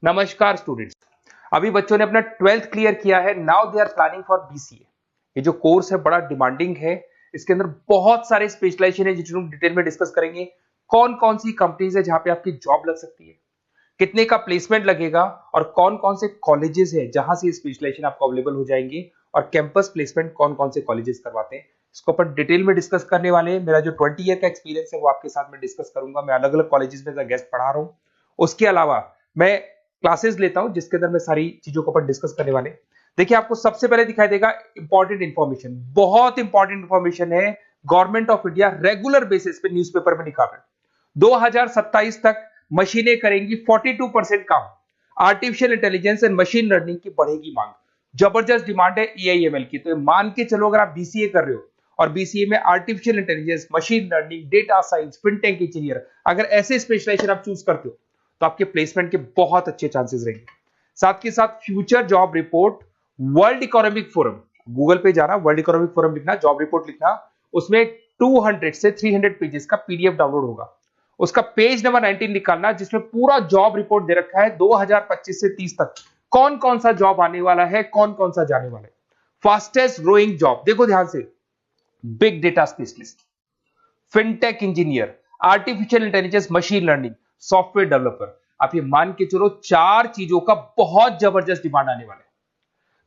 नमस्कार स्टूडेंट्स। अभी बच्चों ने अपना 12th क्लियर किया है। Now they are planning for BCA. ये जो कोर्स है बड़ा डिमांडिंग है। इसके अंदर बहुत सारे स्पेशलाइजेशन है जिनको डिटेल में डिस्कस करेंगे। कौन कौन सी कंपनीज है जहां पे आपकी जॉब लग सकती है, कितने का प्लेसमेंट लगेगा और कौन कौन से कॉलेजेस है जहां से स्पेशलाइजेशन आपको अवेलेबल हो जाएंगे और कैंपस प्लेसमेंट कौन कौन से कॉलेजेस करवाते हैं, इसको अपन डिटेल में डिस्कस करने वाले हैं। मेरा जो 20 ईयर का एक्सपीरियंस है वो आपके साथ में डिस्कस करूंगा। मैं अलग अलग कॉलेजेस में गेस्ट पढ़ा रहा हूँ। उसके अलावा मैं क्लासेस लेता हूं जिसके अंदर मैं सारी चीजों को अपन डिस्कस करने वाले। देखिए, आपको सबसे पहले दिखाई देगा इंपॉर्टेंट इंफॉर्मेशन, बहुत इंपॉर्टेंट इंफॉर्मेशन है। Government of India regular basis पे न्यूज़पेपर में निकाल रहा है 2027 तक मशीनें करेंगी 42% काम। Artificial intelligence and machine learning की बढ़ेगी मांग। जबरदस्त डिमांड है एआईएमएल की। तो मान के चलो, अगर आप बीसीए कर रहे हो और बीसीए में artificial intelligence, machine learning, data science, fintech engineer, अगर ऐसे स्पेशलाइजेशन आप चूज करते हो तो आपके प्लेसमेंट के बहुत अच्छे चांसेस रहेंगे। साथ के साथ future job report, world economic forum, Google पे जाना, वर्ल्ड इकोनॉमिक फोरम लिखना, जॉब रिपोर्ट लिखना, उसमें 200 से 300 पेजेस का पीडीएफ डाउनलोड होगा। उसका पेज नंबर 19 निकालना जिसमें पूरा जॉब रिपोर्ट दे रखा है 2025 से 30 तक कौन कौन सा जॉब आने वाला है, कौन कौन सा जाने वाला है। फास्टेस्ट ग्रोइंग जॉब देखो ध्यान से, big data specialist, fintech engineer, artificial intelligence, machine learning, software developer. आप ये मान के चलो 4 चीजों का बहुत जबरदस्त डिमांड आने वाला है।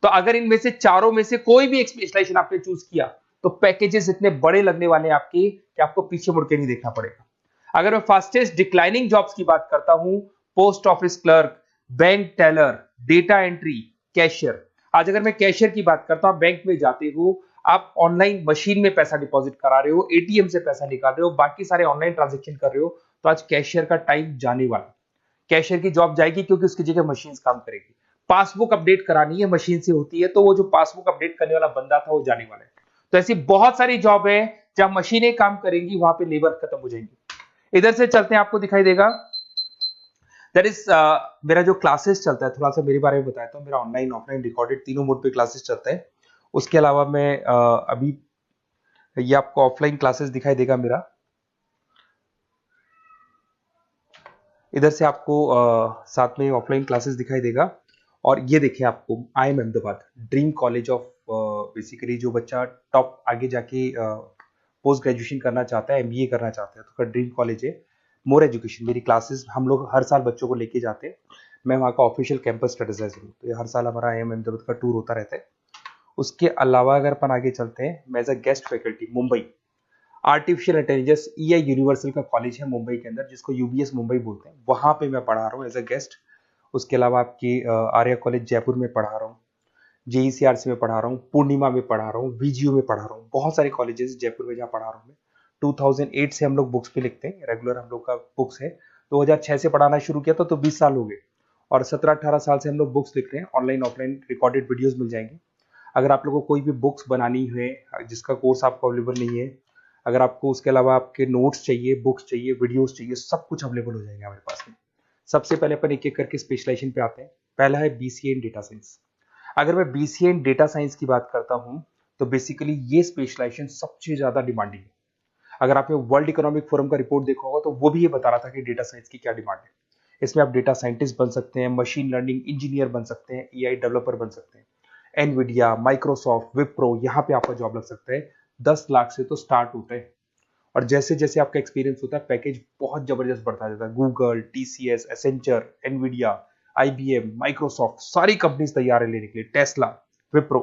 तो अगर इनमें से चारों में से कोई भी एक स्पेशलाइजेशन आपने चूज किया तो पैकेजेस इतने बड़े लगने वाले हैं आपके कि आपको पीछे मुड़ के नहीं देखना पड़ेगा। अगर मैं फास्टेस्ट डिक्लाइनिंग जॉब्स की बात करता हूं, post office clerk, bank teller, data entry, cashier. आज अगर मैं कैशियर की बात करता हूं, बैंक में जाते हो, आप ऑनलाइन मशीन में पैसा डिपॉजिट करा रहे हो, एटीएम से पैसा निकाल रहे हो, बाकी सारे ऑनलाइन ट्रांजेक्शन कर रहे हो, तो आज कैशियर का टाइम जाने वाला। कैशियर की जॉब जाएगी क्योंकि उसकी जगह मशीन काम करेगी। पासबुक अपडेट करानी है, मशीन से होती है, तो वो जो पासबुक अपडेट करने वाला बंदा था वो जाने वाला है। तो ऐसी बहुत सारी जॉब है जहां मशीनें काम करेंगी, वहां पे लेबर खत्म हो जाएंगी। इधर से चलते हैं, आपको दिखाई देगा दैट इज मेरा जो क्लासेस चलता है, थोड़ा सा मेरे बारे में बताता हूँ। मेरा ऑनलाइन ऑफलाइन रिकॉर्डेड तीनों मोड पे क्लासेस चलता है। उसके अलावा मैं अभी ये आपको ऑफलाइन क्लासेस दिखाई देगा मेरा। इधर से आपको साथ में ऑफलाइन क्लासेस दिखाई देगा। और ये देखिए, आपको IIM Ahmedabad, dream college of, basically जो बच्चा टॉप आगे जाके पोस्ट ग्रेजुएशन करना चाहता है, MBA करना चाहता है, तो का ड्रीम कॉलेज है। मोर एजुकेशन, मेरी क्लासेस हम लोग हर साल बच्चों को लेके जाते हैं। मैं वहाँ का ऑफिशियल कैंपस स्ट्रेटेजाइजर हूँ, तो ये हर साल हमारा IIM अहमदाबाद का टूर होता रहता है। उसके अलावा अगर अपन आगे चलते हैं, मैं as a guest faculty Mumbai artificial intelligence EI universal का कॉलेज है मुंबई के अंदर, जिसको UBS मुंबई बोलते हैं, वहां पे मैं पढ़ा रहा हूँ एज अ गेस्ट। उसके अलावा आपकी आर्या कॉलेज जयपुर में पढ़ा रहा हूँ, JECRC में पढ़ा रहा हूँ, पूर्णिमा में पढ़ा रहा हूँ, VGU में पढ़ा रहा हूँ। बहुत सारे कॉलेजेस जयपुर में जहाँ पढ़ा रहा हूँ मैं। 2008 से हम लोग बुक्स पे लिखते हैं, रेगुलर हम लोग का बुक्स है। 2006 से पढ़ाना शुरू किया तो 20 साल हो गए, और 17-18 साल से हम लोग बुक्स लिख रहे हैं। ऑनलाइन ऑफलाइन रिकॉर्डेड वीडियोस मिल जाएंगे। अगर आप लोगों को कोई भी बुक्स बनानी है जिसका कोर्स आपको अवेलेबल नहीं है, अगर आपको उसके अलावा आपके नोट्स चाहिए, बुक्स चाहिए, वीडियोस चाहिए, सब कुछ अवेलेबल हो जाएगा हमारे पास में। सबसे पहले अपन एक एक करके स्पेशलाइजेशन पे आते हैं। पहला है BCA इन डेटा साइंस। अगर मैं BCA इन डेटा साइंस की बात करता हूं तो बेसिकली ये स्पेशलाइजेशन सबसे ज्यादा डिमांडिंग है। अगर आपने वर्ल्ड इकोनॉमिक फोरम का रिपोर्ट देखा होगा तो वो भी ये बता रहा था कि डेटा साइंस की क्या डिमांड है। इसमें आप डेटा साइंटिस्ट बन सकते हैं, मशीन लर्निंग इंजीनियर बन सकते हैं, AI डेवलपर बन सकते हैं। एनवीडिया, माइक्रोसॉफ्ट, विप्रो, यहाँ पे आपका जॉब लग सकता है। 10 लाख से तो स्टार्ट होता है, और जैसे जैसे आपका एक्सपीरियंस होता है पैकेज बहुत जबरदस्त बढ़ता जाता है। Google, TCS, Accenture, Nvidia, IBM, Microsoft, सारी कंपनीज तैयार है लेने के लिए, टेस्ला, विप्रो।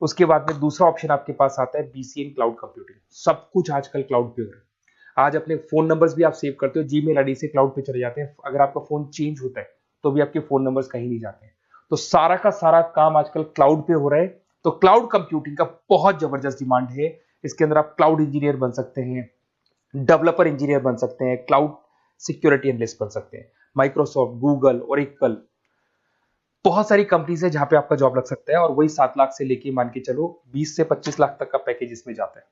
उसके बाद में दूसरा ऑप्शन आपके पास आता है BCA इन क्लाउड कंप्यूटिंग। सब कुछ आजकल क्लाउड पे हो रहा है। आज अपने फोन नंबर्स भी आप सेव करते हो, जीमेल आईडी से क्लाउड पे चले जाते हैं। अगर आपका फोन चेंज होता है तो भी आपके फोन नंबर्स कहीं नहीं जाते हैं। तो सारा का सारा काम आजकल क्लाउड पे हो रहा है। तो क्लाउड कंप्यूटिंग का बहुत जबरदस्त डिमांड है। इसके अंदर आप क्लाउड इंजीनियर बन सकते हैं, डेवलपर इंजीनियर बन सकते हैं, क्लाउड सिक्योरिटी एनालिस्ट बन सकते हैं। माइक्रोसॉफ्ट, गूगल, ओरेकल, बहुत सारी कंपनीज है जहां पे आपका जॉब लग सकता है। और वही 7 लाख से लेके मान के चलो 20 से 25 लाख तक का पैकेज इसमें जाता है।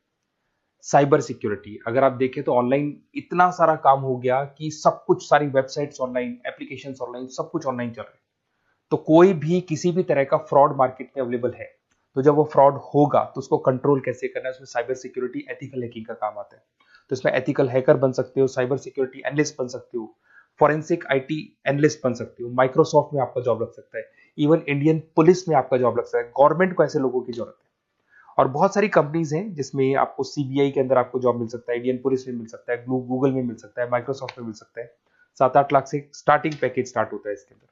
साइबर सिक्योरिटी अगर आप देखें तो ऑनलाइन इतना सारा काम हो गया कि सब कुछ, सारी वेबसाइट्स ऑनलाइन, एप्लीकेशंस ऑनलाइन, सब कुछ ऑनलाइन चल रहा है। तो कोई भी किसी भी तरह का फ्रॉड मार्केट में अवेलेबल है, तो जब वो फ्रॉड होगा तो उसको कंट्रोल कैसे करना है, उसमें साइबर सिक्योरिटी, एथिकल हैकिंग का काम आता है। तो इसमें एथिकल हैकर बन सकते हो, साइबर सिक्योरिटी एनालिस्ट बन सकते हो, फॉरेंसिक आईटी एनालिस्ट बन सकते हो, माइक्रोसॉफ्ट में आपका जॉब लग सकता है, इवन इंडियन पुलिस में आपका जॉब लग सकता है। गवर्नमेंट को ऐसे लोगों की जरूरत है। और बहुत सारी कंपनीज हैं जिसमें आपको सीबीआई के अंदर आपको जॉब मिल सकता है, इंडियन पुलिस में मिल सकता है, गूगल में मिल सकता है, माइक्रोसॉफ्ट में मिल सकता है। 7-8 लाख से स्टार्टिंग पैकेज स्टार्ट होता है इसके अंदर।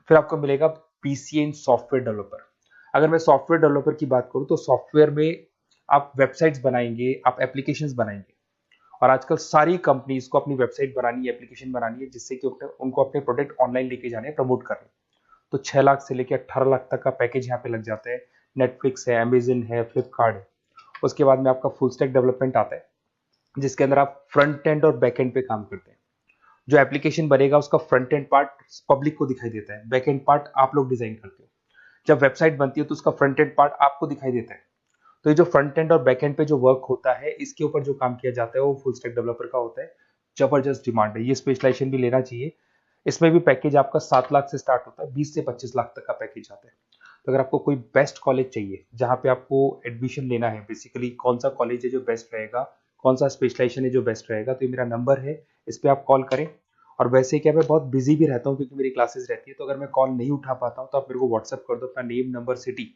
फिर आपको मिलेगा पीसीए इन सॉफ्टवेयर डेवलपर। अगर मैं सॉफ्टवेयर डेवलपर की बात करूं तो सॉफ्टवेयर में आप वेबसाइट्स बनाएंगे, आप एप्लीकेशंस बनाएंगे। और आजकल सारी कंपनीज को अपनी वेबसाइट बनानी है, एप्लीकेशन बनानी है, जिससे कि उनको अपने प्रोडक्ट ऑनलाइन लेके जाने हैं, प्रमोट करने हैं। तो 6 लाख से लेकर 18 लाख तक का पैकेज यहाँ पे लग जाता है। नेटफ्लिक्स है, अमेजन है, फ्लिपकार्ट है। उसके बाद में आपका फुल स्टैक डेवलपमेंट आता है, जिसके अंदर आप फ्रंट एंड और बैक एंड पे काम करते हैं। जो एप्लीकेशन बनेगा उसका फ्रंट एंड पार्ट पब्लिक को दिखाई देता है, बैक एंड पार्ट आप लोग डिजाइन करते हो। जब वेबसाइट बनती है तो उसका फ्रंट एंड पार्ट आपको दिखाई देता है। तो ये जो फ्रंट एंड और बैक एंड पे जो वर्क होता है, इसके ऊपर जो काम किया जाता है वो फुल स्टैक डेवलपर का होता है। जबरदस्त डिमांड है, ये स्पेशलाइजेशन भी लेना चाहिए। इसमें भी पैकेज आपका 7 लाख से स्टार्ट होता है, 20 से 25 लाख तक का पैकेज आता है। तो अगर आपको कोई बेस्ट कॉलेज चाहिए जहाँ पे आपको एडमिशन लेना है, बेसिकली कौन सा कॉलेज है जो बेस्ट रहेगा, कौन सा स्पेशलाइजेशन है जो बेस्ट रहेगा, तो ये मेरा नंबर है, इस पर आप कॉल करें। और वैसे क्या मैं बहुत बिजी भी रहता हूँ क्योंकि मेरी क्लासेस रहती है, तो अगर मैं कॉल नहीं उठा पाता हूँ तो आप मेरे को व्हाट्सअप कर दो अपना name, number, city,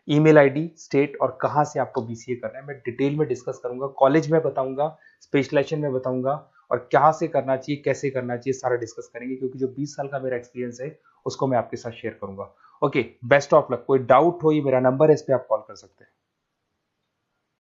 email ID, state और कहाँ से आपको बीसीए करना है। मैं डिटेल में डिस्कस करूंगा, कॉलेज में बताऊंगा, स्पेशलाइजेशन में बताऊंगा, और क्या से करना चाहिए, कैसे करना चाहिए, सारा डिस्कस करेंगे, क्योंकि जो 20 साल का मेरा एक्सपीरियंस है उसको मैं आपके साथ शेयर करूंगा। Okay, best of luck. कोई डाउट हो, ये मेरा नंबर है, इस पे आप कॉल कर सकते हैं।